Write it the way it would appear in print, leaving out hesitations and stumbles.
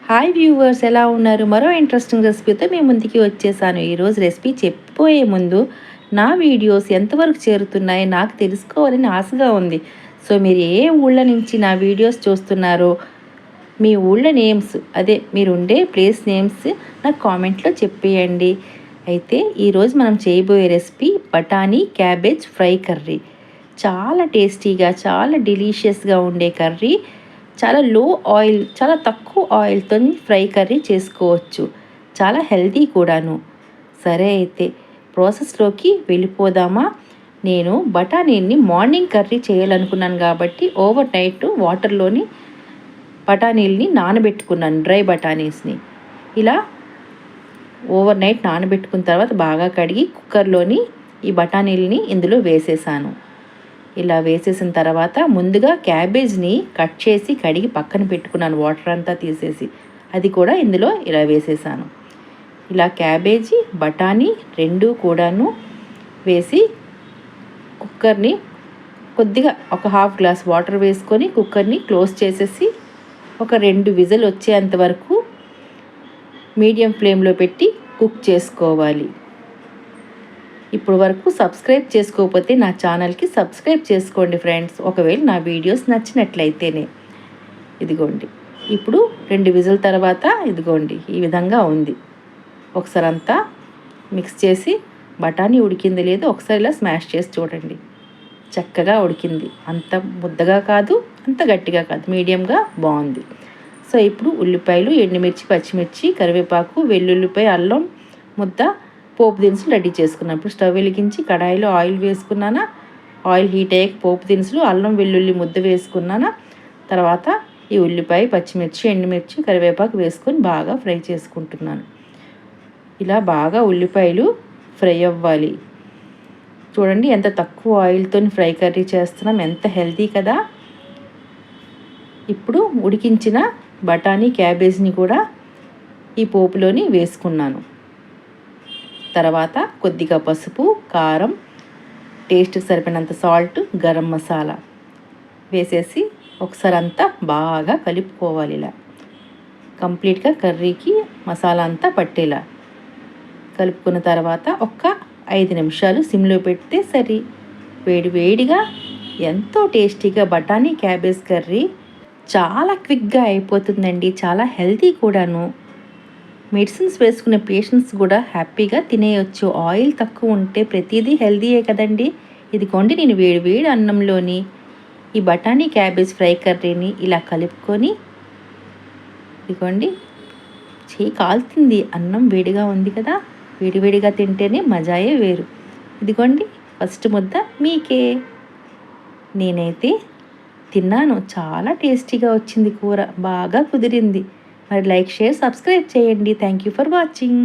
Hi viewers, ఎలా ఉన్నారు? మరో ఇంట్రెస్టింగ్ రెసిపీతో మీ ముందుకి వచ్చేసాను. ఈరోజు రెసిపీ చెప్పబోయే ముందు నా వీడియోస్ ఎంతవరకు చేరుతున్నాయి నాకు తెలుసుకోవాలని ఆశగా ఉంది. సో మీరు ఏ ఊళ్ళ నుంచి నా వీడియోస్ చూస్తున్నారో మీ ఊళ్ళ నేమ్స్, అదే మీరు ఉండే ప్లేస్ నేమ్స్ నాకు కామెంట్లో చెప్పేయండి. అయితే ఈరోజు మనం చేయబోయే రెసిపీ బఠానీ క్యాబేజ్ ఫ్రై కర్రీ. చాలా టేస్టీగా, చాలా డెలీషియస్గా ఉండే కర్రీ. చాలా లో ఆయిల్, చాలా తక్కువ ఆయిల్తో ఫ్రై కర్రీ చేసుకోవచ్చు. చాలా హెల్తీ కూడాను. సరే అయితే ప్రాసెస్లోకి వెళ్ళిపోదామా? నేను బఠానీని మార్నింగ్ కర్రీ చేయాలనుకున్నాను కాబట్టి ఓవర్ నైట్ వాటర్లోని బఠానీల్ని నానబెట్టుకున్నాను. డ్రై బఠానీస్ని ఇలా ఓవర్ నైట్ నానబెట్టుకున్న తర్వాత బాగా కడిగి కుక్కర్లోని ఈ బఠానీల్ని ఇందులో వేసేసాను. ఇలా వేసేసిన తర్వాత ముందుగా క్యాబేజ్ని కట్ చేసి కడిగి పక్కన పెట్టుకున్నాను, వాటర్ అంతా తీసేసి. అది కూడా ఇందులో ఇలా వేసేసాను. ఇలా క్యాబేజీ బఠానీ రెండు కూడాను వేసి కుక్కర్ని కొద్దిగా ఒక హాఫ్ గ్లాస్ వాటర్ వేసుకొని కుక్కర్ని క్లోజ్ చేసేసి ఒక 2 విజిల్ వచ్చేంత వరకు మీడియం ఫ్లేమ్లో పెట్టి కుక్ చేసుకోవాలి. ఇప్పుడు వరకు సబ్స్క్రైబ్ చేసుకోకపోతే నా ఛానల్కి సబ్స్క్రైబ్ చేసుకోండి ఫ్రెండ్స్, ఒకవేళ నా వీడియోస్ నచ్చినట్లయితేనే. ఇదిగోండి, ఇప్పుడు 2 విజిల్ తర్వాత ఇదిగోండి ఈ విధంగా ఉంది. ఒకసారి అంతా మిక్స్ చేసి బఠానీ ఉడికింది లేదో ఒకసారి ఇలా స్మాష్ చేసి చూడండి. చక్కగా ఉడికింది. అంత ముద్దగా కాదు, అంత గట్టిగా కాదు, మీడియంగా బాగుంది. సో ఇప్పుడు ఉల్లిపాయలు, ఎండుమిర్చి, పచ్చిమిర్చి, కరివేపాకు, వెల్లుల్లిపాయ, అల్లం ముద్ద, పోపు దినుసులు రెడీ చేసుకున్నాను. ఇప్పుడు స్టవ్ వెలిగించి కడాయిలో ఆయిల్ వేసుకున్నానా. ఆయిల్ హీట్ అయ్యాక పోపు దినుసులు, అల్లం వెల్లుల్లి ముద్ద వేసుకున్నానా. తర్వాత ఈ ఉల్లిపాయ, పచ్చిమిర్చి, ఎండుమిర్చి, కరివేపాకు వేసుకొని బాగా ఫ్రై చేసుకుంటున్నాను. ఇలా బాగా ఉల్లిపాయలు ఫ్రై అవ్వాలి. చూడండి ఎంత తక్కువ ఆయిల్తో ఫ్రై కర్రీ చేస్తున్నాం, ఎంత హెల్తీ కదా. ఇప్పుడు ఉడికించిన బఠానీ క్యాబేజ్ని కూడా ఈ పోపులోని వేసుకున్నాను. తర్వాత కొద్దిగా పసుపు, కారం, టేస్ట్కి సరిపడినంత సాల్ట్, గరం మసాలా వేసేసి ఒకసారి అంతా బాగా కలుపుకోవాలి. ఇలా కంప్లీట్గా కర్రీకి మసాలా అంతా పట్టేలా కలుపుకున్న తర్వాత ఒక్క 5 నిమిషాలు సిమ్లో పెడితే సరి. వేడిగా ఎంతో టేస్టీగా బఠానీ క్యాబేజ్ కర్రీ చాలా క్విక్గా అయిపోతుందండి. చాలా హెల్తీ కూడాను. మెడిసిన్స్ వేసుకునే పేషెంట్స్ కూడా హ్యాపీగా తినేయచ్చు. ఆయిల్ తక్కువ ఉంటే ప్రతిదీ హెల్తీయే కదండి. ఇదిగోండి, నేను వేడి అన్నంలోని ఈ బఠానీ క్యాబేజ్ ఫ్రై కర్రీని ఇలా కలుపుకొని, ఇదిగోండి చేయి కాలుతుంది, అన్నం వేడిగా ఉంది కదా, వేడిగా తింటేనే మజాయే వేరు. ఇదిగోండి ఫస్ట్ ముద్ద మీకే. నేనైతే తిన్నాను, చాలా టేస్టీగా వచ్చింది కూర, బాగా కుదిరింది. మరి లైక్, షేర్, సబ్స్క్రైబ్ చేయండి. Thank you for watching.